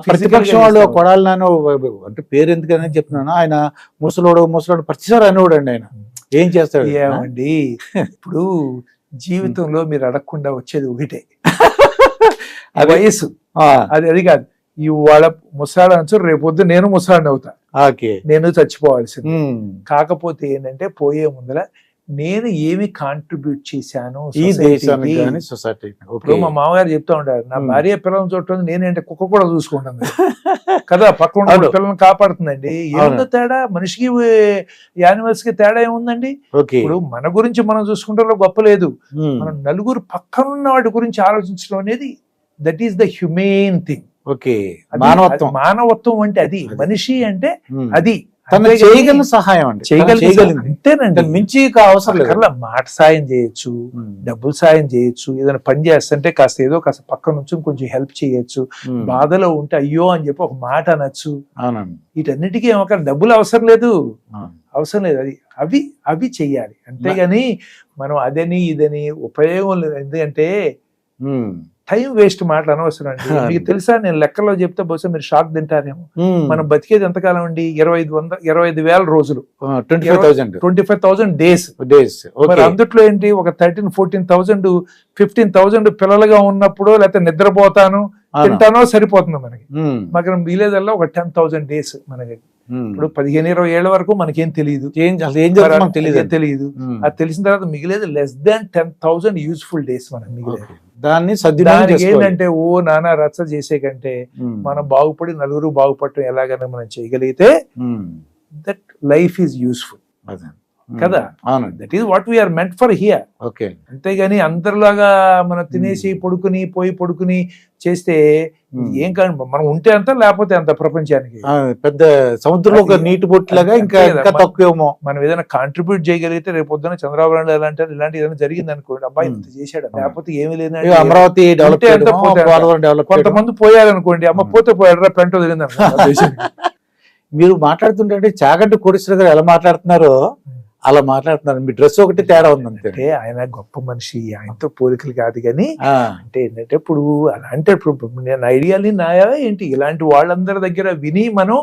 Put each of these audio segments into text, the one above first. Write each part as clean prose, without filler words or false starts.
ప్రతిపక్షం వాళ్ళు కొడాలి నాని అంటే పేరు ఎందుకని చెప్తున్నాను, ఆయన ముసలోడు ప్రతిసారి అనేవాడు అండి. ఆయన ఏం చేస్తాడు ఏమండి, ఇప్పుడు జీవితంలో మీరు అడగకుండా వచ్చేది ఒకటే, వయసు. అది కాదు, ఇవాళ ముసలాడు అనొచ్చు, రేపొద్దు నేను ముసలాడిని అవుతా, నేను చచ్చిపోవాల్సింది. కాకపోతే ఏంటంటే పోయే ముందర నేను ఏమి కాంట్రిబ్యూట్ చేశాను ఈ దేశానికి, సొసైటీ. ఇప్పుడు మా మామగారు చెప్తా ఉంటారు, నా భార్య పిల్లలను చూడటం నేనేంటే కుక్క కూడా చూసుకుంటాను కదా, పక్కన ఉన్న పిల్లల్ని కాపాడుతుందండి. ఏముందో తేడా, మనిషికి యానిమల్స్ కి తేడా ఏముందండి? ఇప్పుడు మన గురించి మనం చూసుకుంటే గొప్ప లేదు, మనం నలుగురు పక్కనున్న వాటి గురించి ఆలోచించడం అనేది that is the human thing. మానవత్వం అంటే అది, మనిషి అంటే అది. చేయగల సహాయం అండి, చేయగలిగింది అంతేనండి, మించి అవసరం లేదు. మాట సాయం చేయొచ్చు, డబ్బులు సాయం చేయొచ్చు, ఏదైనా పని చేస్తుంటే కాస్త పక్క నుంచి కొంచెం హెల్ప్ చేయొచ్చు, బాధలో ఉంటే అయ్యో అని చెప్పి ఒక మాట అనొచ్చు. వీటన్నిటికీ ఒక డబ్బులు అవసరం లేదు, అది అవి చెయ్యాలి. అంతేగాని మనం అదని ఇదని ఉపయోగం లేదు. ఎందుకంటే టైం వేస్ట్ మాటలు అనవసరం అండి. మీకు తెలుసా, నేను లెక్కలో చెప్తే బహుశా మీరు షాక్ తింటారేమో, మనం బతికేది ఎంతకాలం అండి? 25,000 రోజులు, 25,000 డేస్. మరి అందుట్లో ఏంటి, ఒక 13,000-14,000 15,000 పిల్లలుగా ఉన్నప్పుడు, లేకపోతే నిద్రపోతాను తింటానో సరిపోతుంది మనకి. మాకు వీలేదల్లా ఒక 10,000 డేస్ మనకి. ఇప్పుడు 15-20 ఏళ్ల వరకు మనకేం తెలియదు, తెలియదు. అది తెలిసిన తర్వాత మిగిలేదు less than 10,000 యూస్ఫుల్ డేస్ మనకి మిగిలేదు. దాన్ని ఏంటంటే ఓ నానా రచ్చ చేసే కంటే మనం బాగుపడి నలుగురు బాగుపడటం ఎలాగైనా మనం చేయగలిగితే దట్ లైఫ్ ఈజ్ యూస్ఫుల్ కదా. That is what we're meant for here. అంతేగాని అందరిలాగా మనం తినేసి పడుకుని చేస్తే ఏం కాదు. మనం ఉంటే అంత, లేకపోతే అంత. ప్రపంచానికి పెద్ద సముద్రంలో ఒక నీటి బొట్టులాగా ఇంకా తక్కువేమో. మనం ఏదైనా కాంట్రిబ్యూట్ చేయగలిగితే రేపు పొద్దున చంద్రబాబు నాయుడు ఎలాంటి ఇలాంటి ఏదైనా జరిగింది అనుకోండి, అబ్బాయి ఇంత చేశాడు, లేకపోతే ఏమి లేదండి, అమరావతి కొంతమంది పోయారనుకోండి, అమ్మ పోతే పోయాడు పెంట వదిలింది అనుకోండి. మీరు మాట్లాడుతుంటే చాగంటి కోటేశ్వర గారు ఎలా మాట్లాడుతున్నారో అలా మాట్లాడుతున్నారు. మీ డ్రెస్ ఒకటి తేడా ఉంది అంతే. ఆయన గొప్ప మనిషి, ఆయనతో పోలికలు కాదు కానీ అంటే ఏంటంటే ఇప్పుడు అలాంటి నేను ఐడియాలి నాయా ఏంటి ఇలాంటి వాళ్ళందరి దగ్గర విని మనం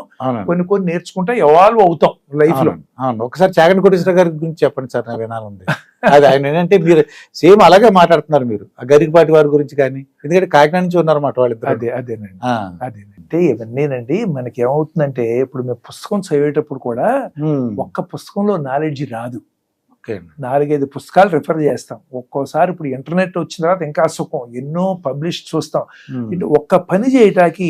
కొన్ని నేర్చుకుంటా ఎవాల్వ్ అవుతాం లైఫ్ లో. ఒకసారి చాగంటి కోటేశ్వర గారి గురించి చెప్పండి సార్, నాకు వినాలంది. అది ఆయన ఏంటంటే మీరు సేమ్ అలాగే మాట్లాడుతున్నారు మీరు ఆ గరికపాటి వారి గురించి కానీ, ఎందుకంటే కాకినాడ నుంచి ఉన్నారన్నమాట వాళ్ళిద్దరు. అదేనంటే ఇవన్నీనండి మనకి ఏమవుతుందంటే, ఇప్పుడు మేము పుస్తకం చదివేటప్పుడు కూడా ఒక్క పుస్తకంలో నాలెడ్జ్ రాదు, 4-5 పుస్తకాలు రిఫర్ చేస్తాం. ఒక్కోసారి ఇప్పుడు ఇంటర్నెట్ వచ్చిన తర్వాత ఇంకా సుఖం, ఎన్నో పబ్లిష్ చూస్తాం. ఒక్క పని చేయటానికి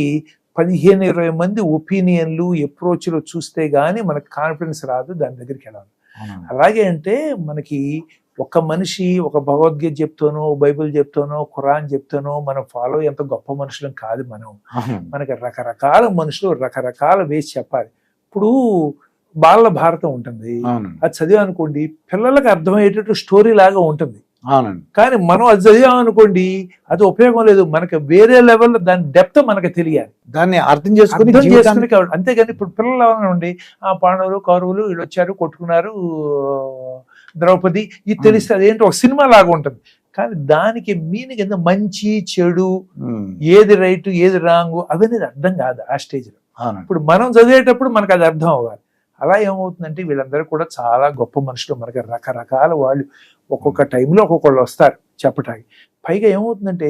15-20 మంది ఒపీనియన్లు అప్రోచ్లు చూస్తే గానీ మనకు కాన్ఫిడెన్స్ రాదు దాని దగ్గరికి వెళ్ళాలి. అలాగే అంటే మనకి ఒక మనిషి ఒక భగవద్గీత చెప్తానో, బైబిల్ చెప్తానో, ఖురాన్ చెప్తానో మనం ఫాలో ఎంత గొప్ప మనుషులం కాదు. మనకి రకరకాల మనుషులు రకరకాల వేసి చెప్పాలి. ఇప్పుడు బాల భారతం ఉంటుంది, అది చదివామనుకోండి పిల్లలకు అర్థమయ్యేటట్టు స్టోరీ లాగా ఉంటుంది. కానీ మనం అది చదివామనుకోండి అది ఉపయోగం లేదు, మనకి వేరే లెవెల్లో దాని డెప్త్ మనకి తెలియాలి, దాన్ని అర్థం చేసుకుని. అంతేగాని ఇప్పుడు పిల్లలు ఏమనండి, ఆ పాండవులు కౌరవులు వీళ్ళు వచ్చారు కొట్టుకున్నారు ద్రౌపది, ఇది తెలిస్తే అదేంటి ఒక సినిమా లాగా ఉంటుంది. కానీ దానికి మీనింగ్ ఎంత మంచి చెడు, ఏది రైట్ ఏది రాంగ్ అవన్నీ అర్థం కాదు ఆ స్టేజ్ లో. ఇప్పుడు మనం చదివేటప్పుడు మనకు అది అర్థం అవ్వాలి. అలా ఏమవుతుందంటే వీళ్ళందరూ కూడా చాలా గొప్ప మనుషులు, మనకి రకరకాల వాళ్ళు ఒక్కొక్క టైంలో ఒక్కొక్కళ్ళు వస్తారు చెప్పటానికి. పైగా ఏమవుతుందంటే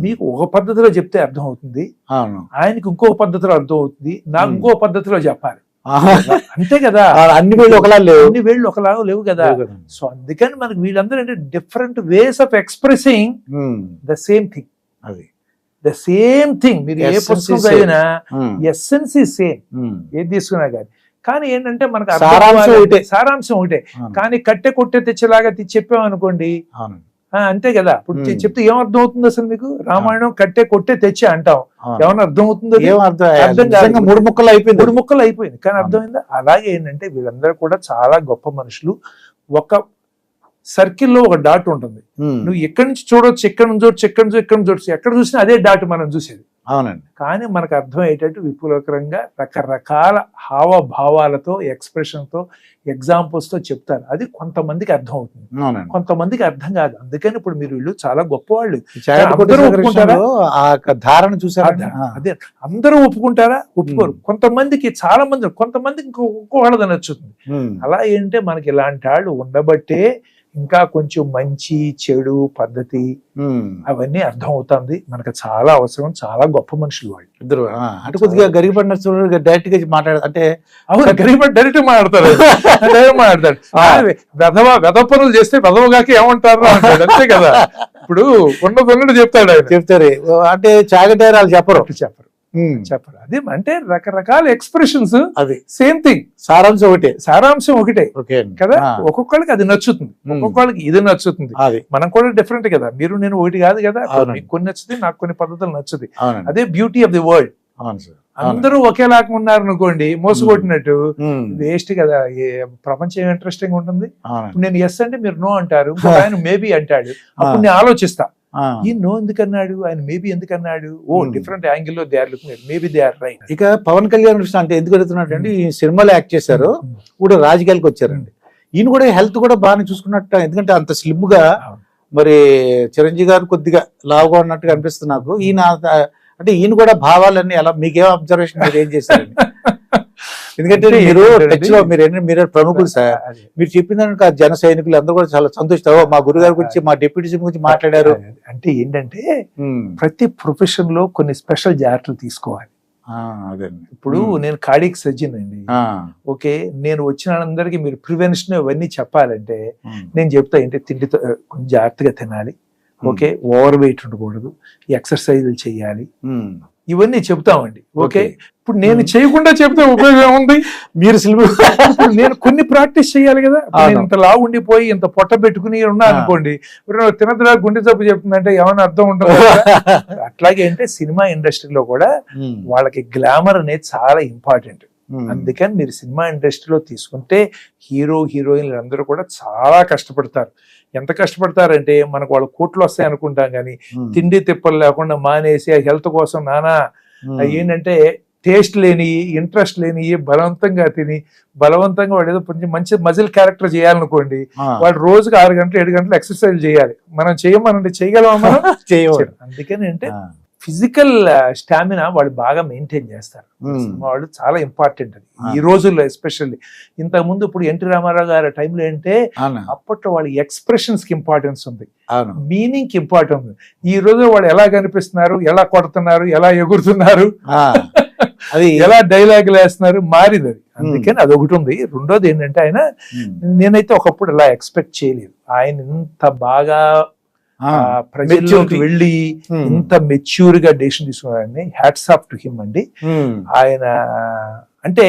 మీకు ఒక పద్ధతిలో చెప్తే అర్థం అవుతుంది, ఆయనకి ఇంకో పద్ధతిలో అర్థం అవుతుంది, నాకు ఇంకో పద్ధతిలో చెప్పాలి. అంతే కదా, అన్ని వేళ్ళు ఒకలాగా లేవు కదా. సో అందుకని మనకి వీళ్ళందరూ అంటే different ways of expressing the same thing. The same thing మీరు ఏ పుస్తకం చదివినా ఎస్సెన్స్ ఈ సేమ్, ఏది తీసుకున్నా కానీ ఏంటంటే మనకు సారాంశం ఒకటే. కానీ కట్టె కొట్టే తెచ్చేలాగా చెప్పామనుకోండి అంతే కదా. ఇప్పుడు చెప్తే ఏం అర్థం అవుతుంది అసలు మీకు? రామాయణం కట్టే కొట్టే తెచ్చే అంటాం, ఏమన్నా అర్థం అవుతుందో? అర్థం కాదు, 3 ముక్కలు అయిపోయింది. కానీ అర్థమైందా? అలాగే ఏంటంటే వీళ్ళందరూ కూడా చాలా గొప్ప మనుషులు. ఒక సర్కిల్లో ఒక డాట్ ఉంటుంది, నువ్వు ఎక్కడి నుంచి చూడొచ్చు, ఎక్కడ నుంచి చూడొచ్చు, ఎక్కడ నుంచి చూడొచ్చు, ఎక్కడ చూసినా అదే డాట్ మనం చూసేది. అవునండి. కానీ మనకు అర్థమయ్యేటట్టు విపులకరంగా రకరకాల హావభావాలతో ఎక్స్ప్రెషన్తో ఎగ్జాంపుల్స్తో చెప్తారు. అది కొంతమందికి అర్థం అవుతుంది, అవునండి. కొంతమందికి అర్థం కాదు. అందుకని ఇప్పుడు మీరు వీళ్ళు చాలా గొప్పవాళ్ళు, చాగంటి అందరూ కోటేశ్వర ఒప్పుకుంటారా? విషయంలో ఆ ధారణ చూసారా? అదే అందరూ ఒప్పుకుంటారా? ఒప్పుకోరు. కొంతమందికి, చాలా మంది, కొంతమందికి ఇంకో వాళ్ళది నచ్చుతుంది. అలా ఏంటంటే మనకి ఇలాంటి వాళ్ళు ఉండబట్టే ఇంకా కొంచెం మంచి చెడు పద్ధతి అవన్నీ అర్థం అవుతుంది. మనకు చాలా అవసరం. చాలా గొప్ప మనుషులు వాళ్ళు ఇద్దరు. అంటే కొద్దిగా గరిగిపడిన డైరెక్ట్ గా మాట్లాడారు అంటే, అవును, గరీబ్ డైరెక్ట్ మాట్లాడతారు, వెధ పనులు చేస్తే వెధవగాకి ఏమంటారు అంటాడు, అంతే కదా. ఇప్పుడు ఉన్నది చెప్తాడు ఆయన. చెప్తారు అంటే చాగంటి వాళ్ళు చెప్పరు. చెప్పరు. అదే అంటే రకరకాల ఎక్స్ప్రెషన్స్, అది సేమ్ థింగ్, సారాంశం ఒకటే కదా. ఒక్కొక్కళ్ళకి అది నచ్చుతుంది, ఒక్కొక్కళ్ళకి ఇది నచ్చుతుంది. మనం కూడా డిఫరెంట్ కదా. మీరు నేను ఒకటి కాదు కదా. మీకు కొన్ని నచ్చుతుంది, నాకు కొన్ని పద్ధతులు నచ్చుతుంది. అదే బ్యూటీ ఆఫ్ ది వరల్డ్. అందరూ ఒకేలాగా ఉన్నారు అనుకోండి, మోసగొట్టినట్టు వేస్ట్ కదా. ప్రపంచం ఇంట్రెస్టింగ్ ఉంటుంది. నేను ఎస్ అంటే మీరు నో అంటారు, ఆయన మేబీ అంటాడు, అప్పుడు నేను ఆలోచిస్తా ఈ నో ఎందుకన్నాడు, ఆయన మేబీ ఎందుకన్నాడు. ఓ డిఫరెంట్ యాంగిల్లో they are looking, maybe they are right. ఇక పవన్ కళ్యాణ్ విషయం అంటే ఎందుకు అడుగుతున్నట్టు అంటే, ఈ సినిమాలో యాక్ట్ చేశారు, ఇప్పుడు రాజకీయాలకు వచ్చారండి. ఈయన కూడా హెల్త్ కూడా బాగానే చూసుకున్నట్టు, ఎందుకంటే అంత స్లిమ్ గా, మరి చిరంజీవి గారు కొద్దిగా లావుగా ఉన్నట్టుగా అనిపిస్తుంది నాకు. ఈయన అంటే ఈయన కూడా భావాలన్నీ ఎలా, మీకేం అబ్జర్వేషన్, మీరు ఏం చేశారండి? ఎందుకంటే మీరు టచ్ లో మీరు ప్రముఖులు సార్, మీరు చెప్పిన జన సైనికులు అందరూ కూడా చాలా సంతోషిస్తారు. మా గురుగారి గురించి, మా డిప్యూటీ సీఎం గురించి మాట్లాడారు. అంటే ఏంటంటే ప్రతి ప్రొఫెషన్ లో కొన్ని స్పెషల్ జాగ్రత్తలు తీసుకోవాలి. ఇప్పుడు నేను కార్డియాక్ సర్జన్ అండి. ఓకే, నేను వచ్చిన అందరికి మీరు ప్రివెన్షన్ ఇవన్నీ చెప్పాలంటే నేను చెప్తా ఏంటి, తిండితో కొంచెం జాగ్రత్తగా తినాలి. ఓకే, ఓవర్ వెయిట్ ఉండకూడదు, ఎక్సర్సైజులు చేయాలి, ఇవన్నీ చెప్తామండి. ఓకే, ఇప్పుడు నేను చేయకుండా చెప్తే ఉపయోగం ఏముంది? మీరు నేను కొన్ని ప్రాక్టీస్ చేయాలి కదా. ఇంత లావు ఉండిపోయి ఇంత పొట్ట పెట్టుకుని ఉన్నా అనుకోండి, తినద్దురా గుండె జబ్బు చెప్తుందంటే ఏమైనా అర్థం ఉంటుంది. అట్లాగే అంటే సినిమా ఇండస్ట్రీలో కూడా వాళ్ళకి గ్లామర్ అనేది చాలా ఇంపార్టెంట్. అందుకని మీరు సినిమా ఇండస్ట్రీలో తీసుకుంటే హీరోయిన్లు అందరూ కూడా చాలా కష్టపడతారు. ఎంత కష్టపడతారంటే మనకు వాళ్ళు కోట్లు వస్తాయి అనుకుంటాం కానీ తిండి తిప్పలు లేకుండా మానేసి ఆ హెల్త్ కోసం నానా ఏంటంటే టేస్ట్ లేని, ఇంట్రెస్ట్ లేని, బలవంతంగా తిని బలవంతంగా వాడు ఏదో కొంచెం మంచి మజిల్ క్యారెక్టర్ చేయాలనుకోండి, వాడు రోజుకి 6 గంటలు 7 గంటలు ఎక్సర్సైజ్ చేయాలి. మనం చేయమనండి, చేయగలమా మనం? చేయగలం. అందుకని అంటే ఫిజికల్ స్టామినా వాళ్ళు బాగా మెయింటైన్ చేస్తారు. వాళ్ళు చాలా ఇంపార్టెంట్ అది ఈ రోజుల్లో ఎస్పెషల్లీ. ఇంతకు ముందు ఇప్పుడు ఎన్టీ రామారావు గారి టైంలో అంటే అప్పట్లో వాళ్ళ ఎక్స్ప్రెషన్స్ కి ఇంపార్టెన్స్ ఉంది, మీనింగ్ కి ఇంపార్టెన్స్ ఉంది. ఈ రోజు వాళ్ళు ఎలా కనిపిస్తున్నారు, ఎలా కొడుతున్నారు, ఎలా ఎగురుతున్నారు, ఎలా డైలాగులు వేస్తున్నారు, మారింది అది. అందుకని అది ఒకటి ఉంది. రెండోది ఏంటంటే ఆయన, నేనైతే ఒకప్పుడు ఇలా ఎక్స్పెక్ట్ చేయలేదు ఆయన ఇంత బాగా ప్రజల్లోకి వెళ్ళి ఇంత మెచ్యూర్ గా డెసిషన్ తీసుకున్నారని. హ్యాట్స్ ఆఫ్ టు హిమ్ అండి. ఆయన అంటే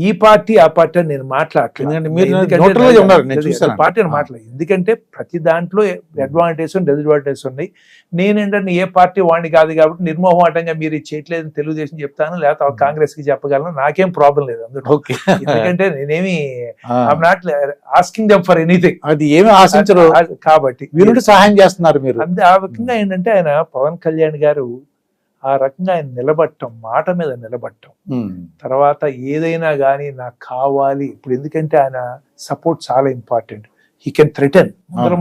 ఈ పార్టీ ఆ పార్టీ అని నేను మాట్లాడలేదు, పార్టీ అని మాట్లాడలేదు. ఎందుకంటే ప్రతి దాంట్లో అడ్వాంటేజ్ డిసడ్వాంటేజ్ ఉన్నాయి. నేనేంటంటే ఏ పార్టీ వాడిని కాదు కాబట్టి నిర్మోహమాటంగా మీరు ఇది చేయట్లేదని తెలుగుదేశం చెప్తాను, లేకపోతే కాంగ్రెస్ కి చెప్పగలను, నాకేం ప్రాబ్లం లేదు అందులో. ఎందుకంటే నేనేమి I'm not asking them for anything, అది ఏమి ఆశించరు కాబట్టి వీళ్ళు సహాయం చేస్తున్నారు మీరు. అంతే. ఆ విధంగా ఏంటంటే ఆయన పవన్ కళ్యాణ్ గారు ఆ రకంగా ఆయన నిలబడటం, మాట మీద నిలబడటం, తర్వాత ఏదైనా కానీ నాకు కావాలి ఇప్పుడు. ఎందుకంటే ఆయన సపోర్ట్ చాలా ఇంపార్టెంట్. He can threaten.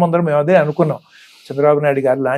ముందరం మేము అదే అనుకున్నాం, చంద్రబాబు నాయుడు గారు